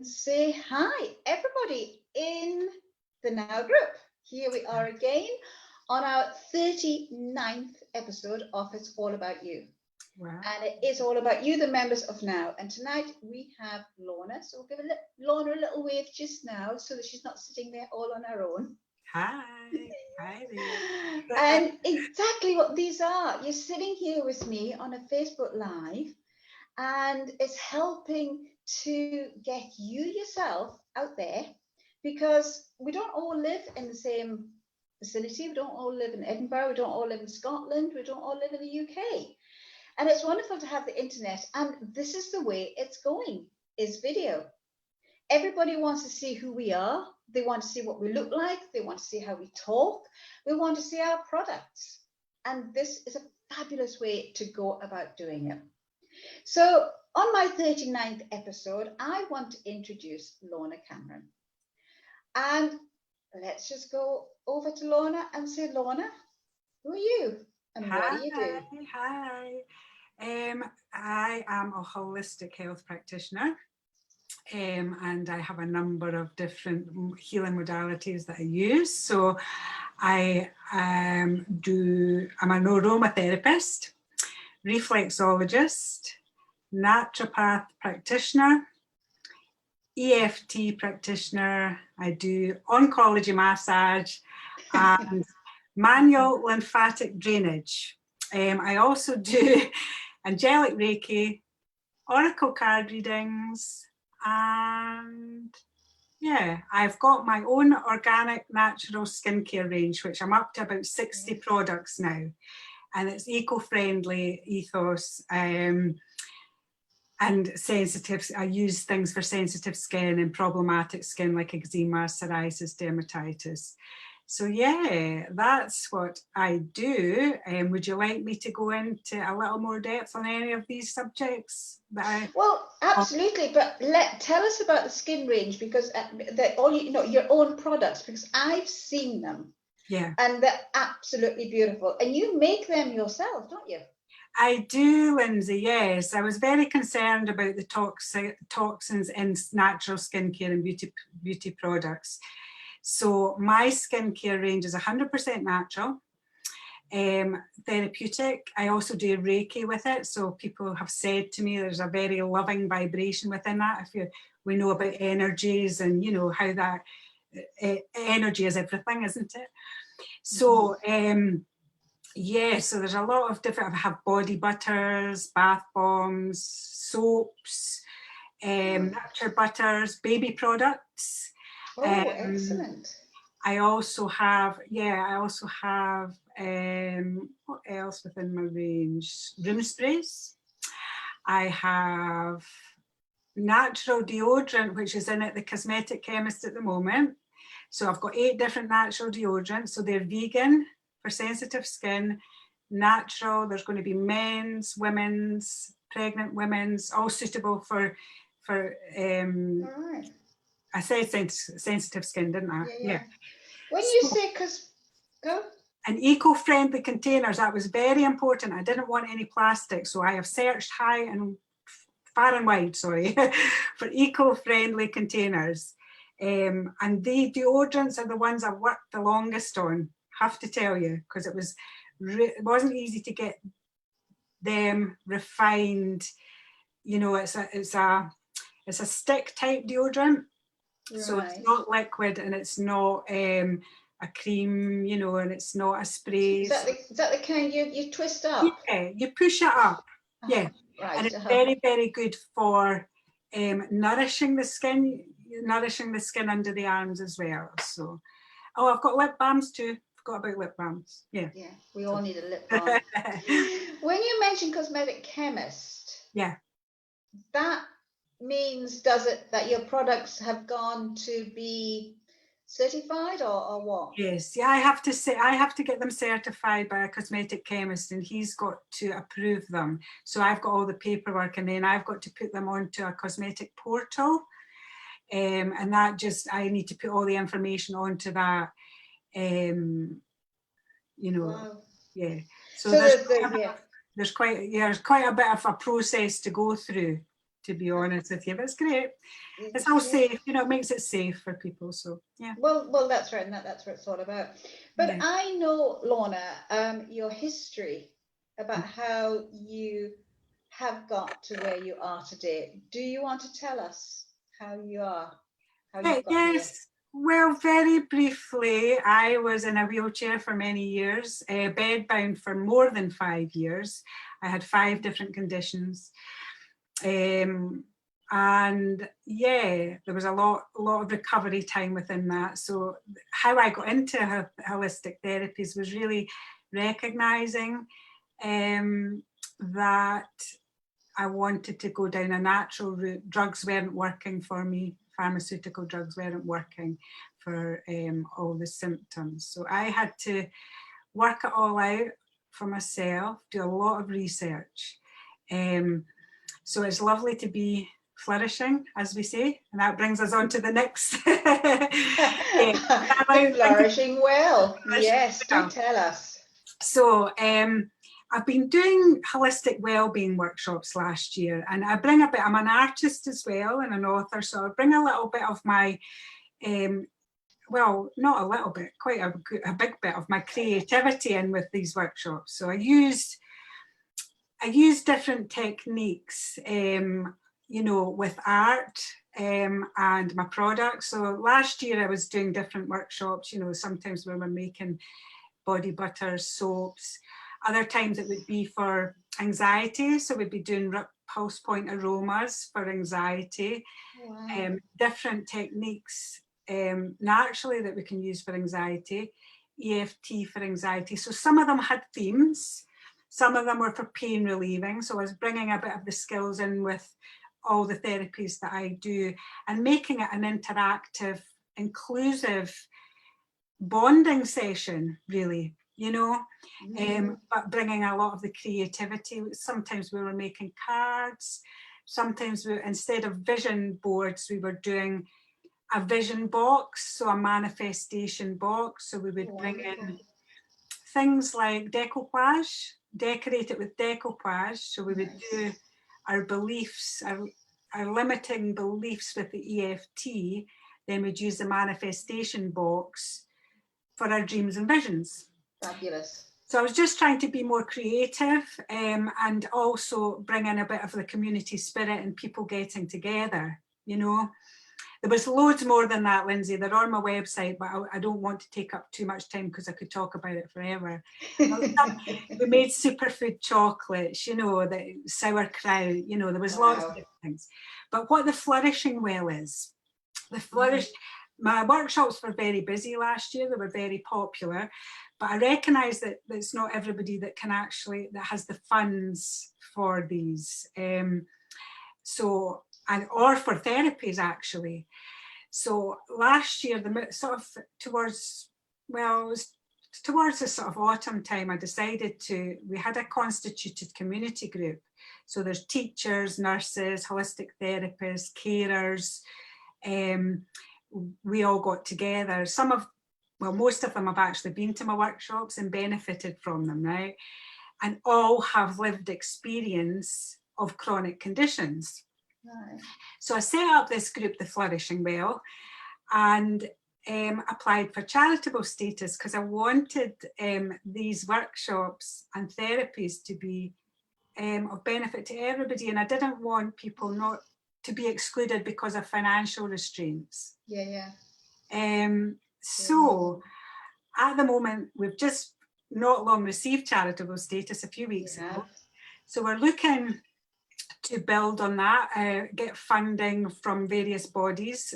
say hi, everybody in the Now group. Here we are again on our 39th episode of It's All About You. Wow. And it is all about you, the members of Now. And tonight we have Lorna. So we'll give Lorna a little wave just now so that she's not sitting there all on her own. Hi. Hi there. And exactly what these are. You're sitting here with me on a Facebook Live, and it's helping to get you yourself out there, because we don't all live in the same vicinity. We don't all live in Edinburgh. We don't all live in Scotland. We don't all live in the UK. And it's wonderful to have the internet. And this is the way it's going, is video. Everybody wants to see who we are. They want to see what we look like. They want to see how we talk. We want to see our products. And this is a fabulous way to go about doing it. So on my 39th episode, I want to introduce Lorna Cameron. And let's just go over to Lorna and say, Lorna, who are you? And what do you do? Hi. I am a holistic health practitioner. And I have a number of different healing modalities that I use. So I'm an aromatherapist, reflexologist, naturopath practitioner, EFT practitioner. I do oncology massage and manual lymphatic drainage. I also do angelic Reiki, oracle card readings, and yeah, I've got my own organic natural skincare range, which I'm up to about 60 products now, and it's eco-friendly ethos and sensitive. I use things for sensitive skin and problematic skin like eczema, psoriasis, dermatitis. So yeah, that's what I do. Would you like me to go into a little more depth on any of these subjects? Well, absolutely. But tell us about the skin range, because your own products, because I've seen them. Yeah. And they're absolutely beautiful. And you make them yourself, don't you? I do, Lindsay, yes. I was very concerned about the toxins in natural skincare and beauty products. So my skincare range is 100% natural, therapeutic. I also do Reiki with it. So people have said to me there's a very loving vibration within that. We know about energies and you know how that energy is everything, isn't it? So yeah, so there's a lot of different, I have body butters, bath bombs, soaps, natural butters, baby products. Oh, excellent. I also have what else within my range? Room sprays. I have natural deodorant, which is in at the cosmetic chemist at the moment. So I've got 8 different natural deodorants. So they're vegan, for sensitive skin, natural. There's going to be men's, women's, pregnant women's, all suitable for Right. I said sensitive skin, didn't I? Yeah. When you say go. And eco-friendly containers, that was very important. I didn't want any plastic, so I have searched far and wide, for eco-friendly containers. And the deodorants are the ones I've worked the longest on, have to tell you, because it wasn't easy to get them refined. You know, it's a stick type deodorant, right. So it's not liquid and it's not a cream, you know, and it's not a spray. Is that the kind you twist up? Yeah, you push it up. Yeah, right. And it's very, very good for nourishing the skin under the arms as well. So, I've got lip balms too. Forgot about lip balms. Yeah, we all need a lip balm. When you mention cosmetic chemist, yeah, that means, does it that your products have gone to be certified or what? Yes, yeah, I have to get them certified by a cosmetic chemist, and he's got to approve them. So I've got all the paperwork, and then I've got to put them onto a cosmetic portal, and that I need to put all the information onto that. You know, wow. Yeah. So there's quite a bit of a process to go through. to be honest with you, but it's great. It's all safe, you know, it makes it safe for people, so yeah. Well, that's right, and that's what it's all about. But Yeah. I know, Lorna, your history about how you have got to where you are today. Do you want to tell us how you are, how you've got here? Yes. Well, very briefly, I was in a wheelchair for many years, bedbound for more than 5 years. I had 5 different conditions. And yeah, there was a lot of recovery time within that. So how I got into holistic therapies was really recognizing that I wanted to go down a natural route. Drugs weren't working for me. Pharmaceutical drugs weren't working for all the symptoms. So I had to work it all out for myself, do a lot of research. So it's lovely to be flourishing, as we say, and that brings us on to the next. Flourishing well. Yes, do tell us. So I've been doing holistic wellbeing workshops last year, and I bring a bit, I'm an artist as well and an author, so I bring a little bit of my, well, not a little bit, quite a big bit of my creativity in with these workshops. So I use different techniques, you know, with art and my products. So last year I was doing different workshops, you know, sometimes we were making body butters, soaps. Other times it would be for anxiety. So we'd be doing pulse point aromas for anxiety. Wow. Different techniques naturally that we can use for anxiety, EFT for anxiety. So some of them had themes. Some of them were for pain relieving. So I was bringing a bit of the skills in with all the therapies that I do and making it an interactive, inclusive bonding session, really, you know, but bringing a lot of the creativity. Sometimes we were making cards. Sometimes instead of vision boards, we were doing a vision box, so a manifestation box. So we would bring in things like decoupage, decorate it with decoupage. So we would do our beliefs, our limiting beliefs with the EFT, then we'd use the manifestation box for our dreams and visions. Fabulous. So I was just trying to be more creative and also bring in a bit of the community spirit and people getting together, you know. There was loads more than that, Lindsay. They're on my website, but I don't want to take up too much time because I could talk about it forever. We made superfood chocolates, you know, the sauerkraut, you know, there was lots of different things. But what the Flourishing Well is, my workshops were very busy last year. They were very popular, but I recognise that it's not everybody that can actually, that has the funds for these. Or for therapies actually. So last year, the sort of towards the sort of autumn time, I decided we had a constituted community group. So there's teachers, nurses, holistic therapists, carers. We all got together. Most of them have actually been to my workshops and benefited from them, right? And all have lived experience of chronic conditions. Right. So I set up this group, the Flourishing Well, and applied for charitable status because I wanted these workshops and therapies to be of benefit to everybody, and I didn't want people not to be excluded because of financial restraints. So at the moment, we've just not long received charitable status a few weeks ago. So we're looking to build on that, get funding from various bodies,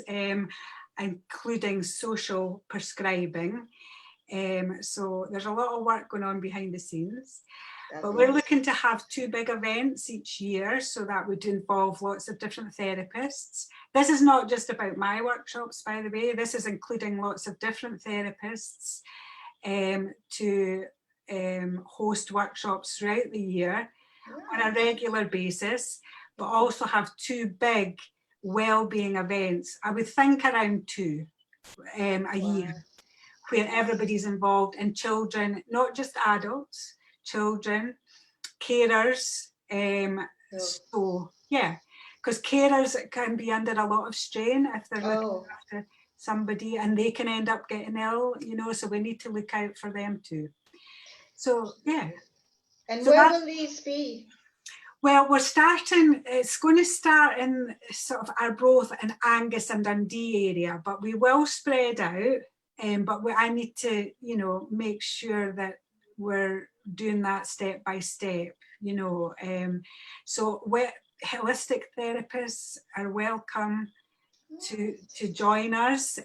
including social prescribing. So there's a lot of work going on behind the scenes. But we're looking to have 2 big events each year, so that would involve lots of different therapists. This is not just about my workshops, by the way. This is including lots of different therapists to host workshops throughout the year on a regular basis, but also have 2 big wellbeing events. I would think around 2 a year, where everybody's involved, and children, not just adults, children, carers. So yeah, because carers can be under a lot of strain if they're looking after somebody, and they can end up getting ill, you know, so we need to look out for them too. So yeah. And so where will these be? Well, it's going to start in sort of Arbroath and Angus and Dundee area, but we will spread out. But I need to, you know, make sure that we're doing that step by step, you know. So holistic therapists are welcome to join us.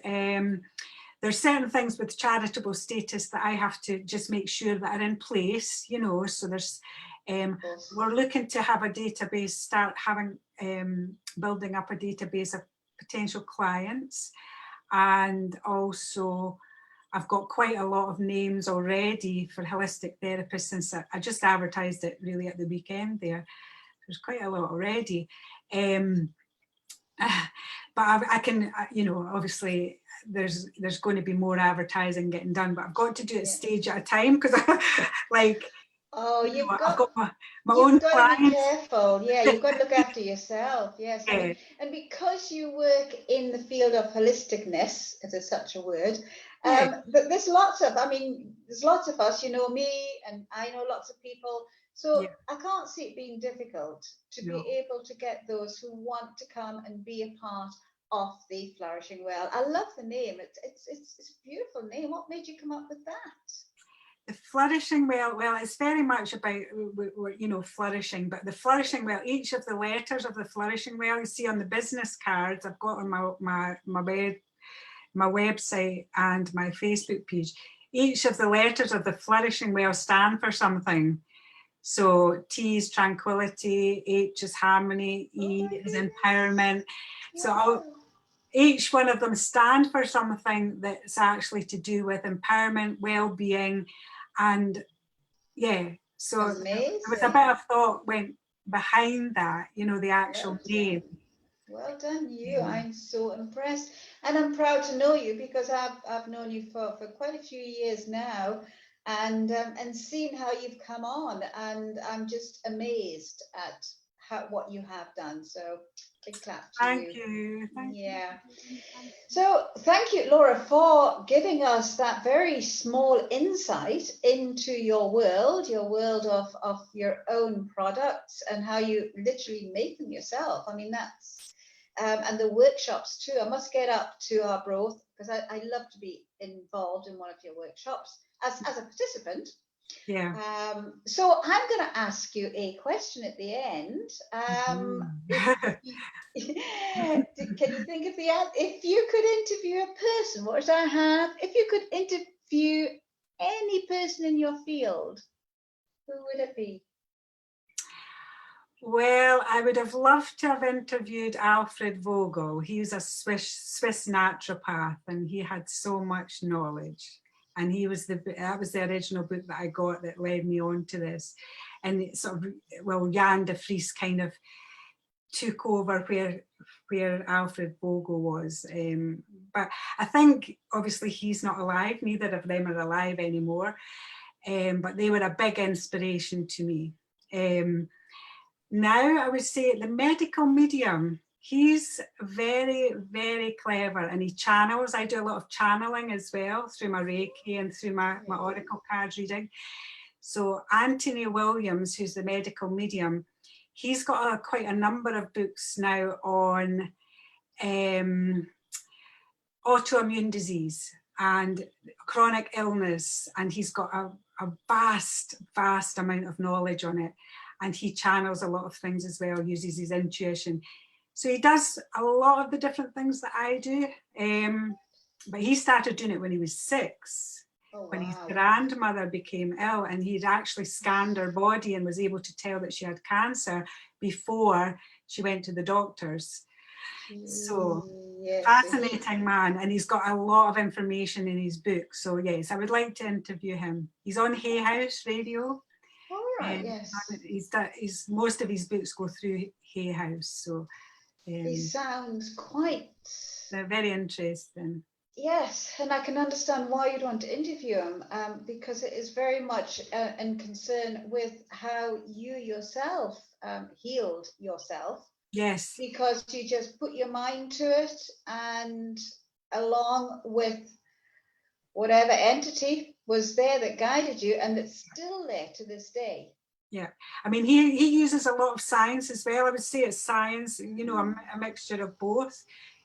There's certain things with charitable status that I have to just make sure that are in place, you know. So there's we're looking to have a database, start having building up a database of potential clients, and also I've got quite a lot of names already for holistic therapists since I just advertised it really at the weekend there. There's quite a lot already. But I can, you know, obviously there's going to be more advertising getting done, but I've got to do it stage at a time because like, I've got my own got clients. to be careful. Yeah, you've got to look after yourself. Yes, Yeah. And because you work in the field of holisticness, if there's such a word, Yeah. but there's lots of us. You know me, and I know lots of people. So I can't see it being difficult to be able to get those who want to come and be a part of the Flourishing Well. I love the name. It's a beautiful name. What made you come up with that? The Flourishing Well, it's very much about, you know, flourishing, but the Flourishing Well, each of the letters of the Flourishing Well, you see on the business cards I've got on my website and my Facebook page, each of the letters of the Flourishing Well stand for something. So T is tranquility, H is harmony, E is empowerment. So each one of them stand for something that's actually to do with empowerment, well-being, and so amazing. there was a bit of thought went behind that, you know, the actual name. Well done, you. I'm so impressed, and I'm proud to know you because I've known you for quite a few years now, and seen how you've come on, and I'm just amazed at what you have done. So big clap to you. Thank you. Thank you. So thank you, Laura, for giving us that very small insight into your world of your own products and how you literally make them yourself. I mean, that's, and the workshops too. I must get up to Arbroath because I love to be involved in one of your workshops as a participant. Yeah. So I'm going to ask you a question at the end. Can you think of if you could interview a person, what would I have? If you could interview any person in your field, who would it be? Well, I would have loved to have interviewed Alfred Vogel. He's a Swiss naturopath, and he had so much knowledge. And that was the original book that I got that led me on to this. And it sort of, Jan de Vries kind of took over where Alfred Vogel was. But I think obviously he's not alive, neither of them are alive anymore. But they were a big inspiration to me. Now I would say the medical medium, he's very, very clever, and he channels. I do a lot of channeling as well through my Reiki and through my oracle card reading. So Anthony Williams, who's the medical medium, he's got quite a number of books now on autoimmune disease and chronic illness, and he's got a vast amount of knowledge on it. And he channels a lot of things as well, uses his intuition. So he does a lot of the different things that I do. But he started doing it when he was 6, when his grandmother became ill, and he'd actually scanned her body and was able to tell that she had cancer before she went to the doctors. So fascinating man, and he's got a lot of information in his book. So yes, I would like to interview him. He's on Hay House Radio. Yes. He's most of his books go through Hay House, so he sounds quite. They're very interesting. Yes, and I can understand why you'd want to interview him, because it is very much in concern with how you yourself healed yourself Yes. because you just put your mind to it, and along with whatever entity was there that guided you, and it's still there to this day. Yeah, I mean, he uses a lot of science as well. I would say it's science, you know, a mixture of both.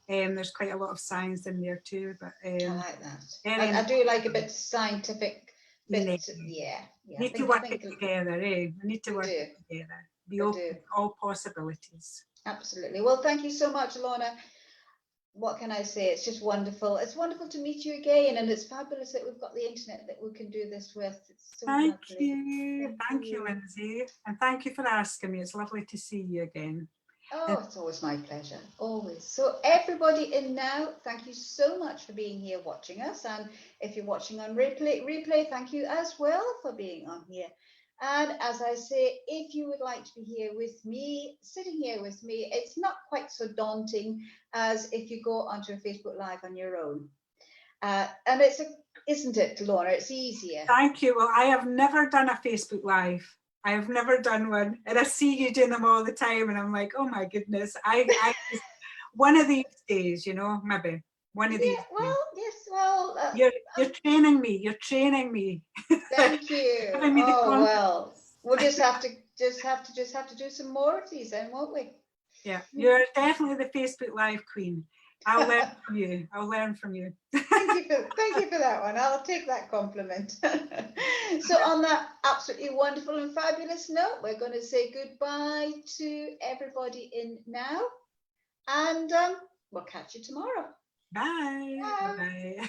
There's quite a lot of science in there too, but I like that. very I do like a bit scientific bit. Yeah. I need to work it together, eh? We need to work it together. Be open to all possibilities. Absolutely. Well, thank you so much, Lorna. What can I say? It's just wonderful. It's wonderful to meet you again, and it's fabulous that we've got the internet that we can do this with. It's so Thank lovely. you. Thank you, Lindsay. And thank you for asking me. It's lovely to see you again. Oh, it's always my pleasure. Always. So everybody in now, thank you so much for being here watching us. And if you're watching on replay, thank you as well for being on here. And as I say, if you would like to be here with me, sitting here with me, it's not quite so daunting as if you go onto a Facebook Live on your own. And isn't it, Lorna? It's easier. Thank you. Well, I have never done a Facebook Live. I have never done one. And I see you doing them all the time. And I'm like, oh my goodness. I one of these days, you know, maybe. One of these well, yes, well. You're training me. You're training me. Thank you. Oh well, we'll just have to do some more of these then, won't we? Yeah, you're definitely the Facebook Live queen. I'll learn from you. I'll learn from you. Thank you for that one. I'll take that compliment. So on that absolutely wonderful and fabulous note, we're going to say goodbye to everybody in now, and we'll catch you tomorrow. Bye. Bye. Bye.